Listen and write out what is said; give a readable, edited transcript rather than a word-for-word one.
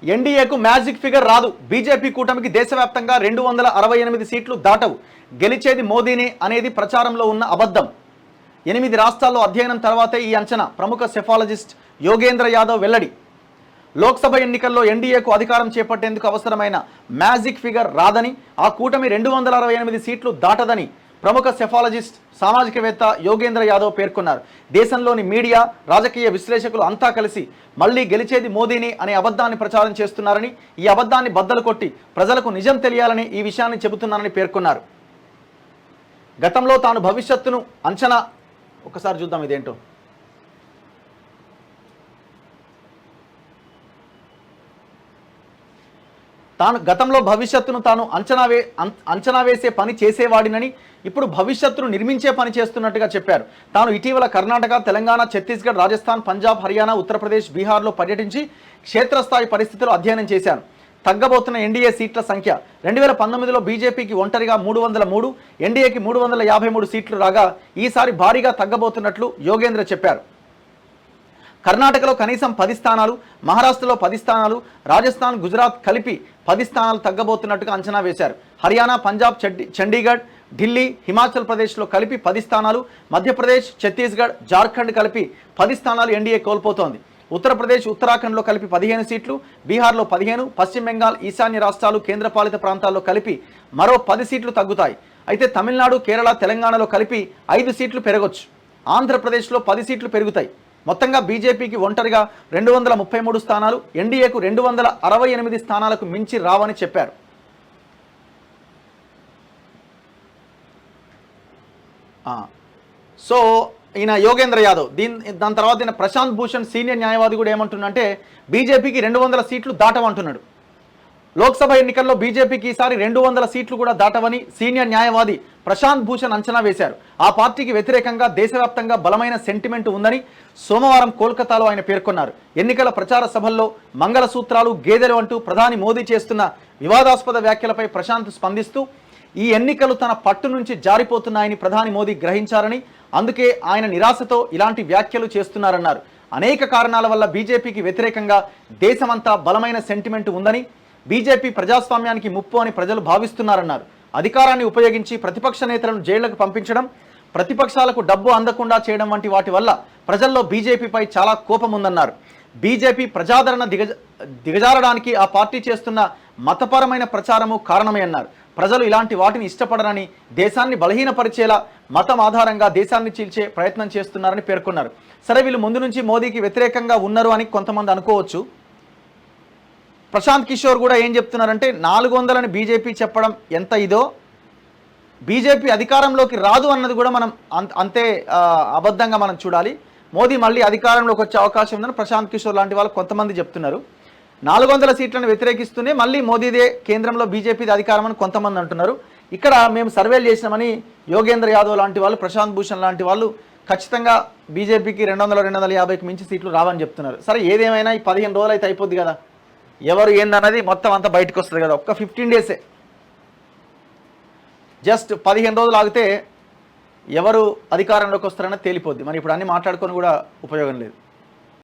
ఎన్డీఏకు magic figure రాదు. BJP కూటమికి దేశవ్యాప్తంగా 268 సీట్లు దాటవు. గెలిచేది మోదీనే అనేది ప్రచారంలో ఉన్న అబద్ధం. 8 రాష్ట్రాల్లో అధ్యయనం తర్వాతే ఈ అంచనా. ప్రముఖ సెఫాలజిస్ట్ యోగేంద్ర యాదవ్ వెల్లడి. లోక్సభ ఎన్నికల్లో ఎన్డీఏకు అధికారం చేపట్టేందుకు అవసరమైన మ్యాజిక్ ఫిగర్ రాదని, ఆ కూటమి 268 సీట్లు దాటదని ప్రముఖ సెఫాలజిస్ట్ సామాజికవేత్త యోగేంద్ర యాదవ్ పేర్కొన్నారు. దేశంలోని మీడియా, రాజకీయ విశ్లేషకులు అంతా కలిసి మళ్లీ గెలిచేది మోదీని అనే అబద్ధాన్ని ప్రచారం చేస్తున్నారని, ఈ అబద్ధాన్ని బద్దలు కొట్టి ప్రజలకు నిజం తెలియాలని ఈ విషయాన్ని చెబుతున్నారని పేర్కొన్నారు. గతంలో తాను భవిష్యత్తును అంచనా ఒకసారి చూద్దాం ఇదేంటో. గతంలో భవిష్యత్తును తాను అంచనా వేసే పని చేసేవాడినని, ఇప్పుడు భవిష్యత్తును నిర్మించే పని చేస్తున్నట్టుగా చెప్పారు. తాను ఇటీవల కర్ణాటక, తెలంగాణ, ఛత్తీస్గఢ్, రాజస్థాన్, పంజాబ్, హర్యానా, ఉత్తరప్రదేశ్, బీహార్లో పర్యటించి క్షేత్రస్థాయి పరిస్థితులు అధ్యయనం చేశాను. తగ్గబోతున్న ఎన్డీఏ సీట్ల సంఖ్య 2019లో బీజేపీకి ఒంటరిగా 303, ఎన్డీఏకి 353 సీట్లు రాగా ఈసారి భారీగా తగ్గబోతున్నట్లు యోగేంద్ర చెప్పారు. కర్ణాటకలో కనీసం 10 స్థానాలు, మహారాష్ట్రలో 10 స్థానాలు, రాజస్థాన్, గుజరాత్ కలిపి 10 స్థానాలు తగ్గబోతున్నట్టుగా అంచనా వేశారు. హర్యానా, పంజాబ్, చండీగఢ్, ఢిల్లీ, హిమాచల్ ప్రదేశ్లో కలిపి 10 స్థానాలు, మధ్యప్రదేశ్, ఛత్తీస్గఢ్, జార్ఖండ్ కలిపి 10 స్థానాలు ఎన్డీఏ కోల్పోతోంది. ఉత్తరప్రదేశ్, ఉత్తరాఖండ్లో కలిపి 15 సీట్లు, బీహార్లో 15, పశ్చిమ బెంగాల్, ఈశాన్య రాష్ట్రాలు, కేంద్రపాలిత ప్రాంతాల్లో కలిపి మరో 10 సీట్లు తగ్గుతాయి. అయితే తమిళనాడు, కేరళ, తెలంగాణలో కలిపి 5 సీట్లు పెరగొచ్చు. ఆంధ్రప్రదేశ్లో 10 సీట్లు పెరుగుతాయి. మొత్తంగా బీజేపీకి ఒంటరిగా 233 స్థానాలు, ఎన్డీఏకు 268 స్థానాలకు మించి రావని చెప్పారు. సో ఈయన యోగేంద్ర యాదవ్. దాని తర్వాత ఈయన ప్రశాంత్ భూషణ్ సీనియర్ న్యాయవాది కూడా ఏమంటున్నంటే బీజేపీకి 200 సీట్లు దాటవంటున్నాడు. లోక్సభ ఎన్నికల్లో బీజేపీకి ఈసారి 200 సీట్లు కూడా దాటవని సీనియర్ న్యాయవాది ప్రశాంత్ భూషణ్ అంచనా వేశారు. ఆ పార్టీకి వ్యతిరేకంగా దేశవ్యాప్తంగా బలమైన సెంటిమెంట్ ఉందని సోమవారం కోల్కతాలో ఆయన పేర్కొన్నారు. ఎన్నికల ప్రచార సభల్లో మంగళసూత్రాలు, గేదెలు అంటూ ప్రధాని మోదీ చేస్తున్న వివాదాస్పద వ్యాఖ్యలపై ప్రశాంత్ స్పందిస్తూ ఈ ఎన్నికలు తన పట్టు నుంచి జారిపోతున్నాయని ప్రధాని మోదీ గ్రహించారని, అందుకే ఆయన నిరాశతో ఇలాంటి వ్యాఖ్యలు చేస్తున్నారన్నారు. అనేక కారణాల వల్ల బీజేపీకి వ్యతిరేకంగా దేశమంతా బలమైన సెంటిమెంట్ ఉందని, బీజేపీ ప్రజాస్వామ్యానికి ముప్పు అని ప్రజలు భావిస్తున్నారన్నారు. అధికారాన్ని ఉపయోగించి ప్రతిపక్ష నేతలను జైళ్లకు పంపించడం, ప్రతిపక్షాలకు డబ్బు అందకుండా చేయడం వంటి వాటి వల్ల ప్రజల్లో బీజేపీపై చాలా కోపం ఉందన్నారు. బీజేపీ ప్రజాదరణ దిగజారడానికి ఆ పార్టీ చేస్తున్న మతపరమైన ప్రచారము కారణమే అన్నారు. ప్రజలు ఇలాంటి వాటిని ఇష్టపడరని, దేశాన్ని బలహీనపరిచేలా మతం ఆధారంగా దేశాన్ని చీల్చే ప్రయత్నం చేస్తున్నారని పేర్కొన్నారు. సరే, వీళ్ళు ముందు నుంచి మోదీకి వ్యతిరేకంగా ఉన్నారు అని కొంతమంది అనుకోవచ్చు. ప్రశాంత్ కిషోర్ కూడా ఏం చెప్తున్నారంటే 400ని బీజేపీ చెప్పడం ఎంత ఇదో, బీజేపీ అధికారంలోకి రాదు అన్నది కూడా మనం అంతే అబద్ధంగా మనం చూడాలి. మోదీ మళ్ళీ అధికారంలోకి వచ్చే అవకాశం ఉందని ప్రశాంత్ కిషోర్ లాంటి వాళ్ళు కొంతమంది చెప్తున్నారు. 400 సీట్లను వ్యతిరేకిస్తూనే మళ్ళీ మోదీదే కేంద్రంలో బీజేపీది అధికారం అని కొంతమంది అంటున్నారు. ఇక్కడ మేము సర్వేలు చేసినామని యోగేంద్ర యాదవ్ లాంటి వాళ్ళు, ప్రశాంత్ భూషణ్ లాంటి వాళ్ళు ఖచ్చితంగా బీజేపీకి 200-250కి మించి సీట్లు రావని చెప్తున్నారు. సరే, ఏదేమైనా ఈ 15 రోజులు అయితే అయిపోద్ది కదా, ఎవరు ఏందన్నది మొత్తం అంతా బయటకు వస్తుంది కదా. ఒక్క 15 డేసే, జస్ట్ 15 రోజులు ఆగితే ఎవరు అధికారంలోకి వస్తారన్నది తేలిపోద్ది. మరి ఇప్పుడు అన్నీ మాట్లాడుకొని కూడా ఉపయోగం లేదు.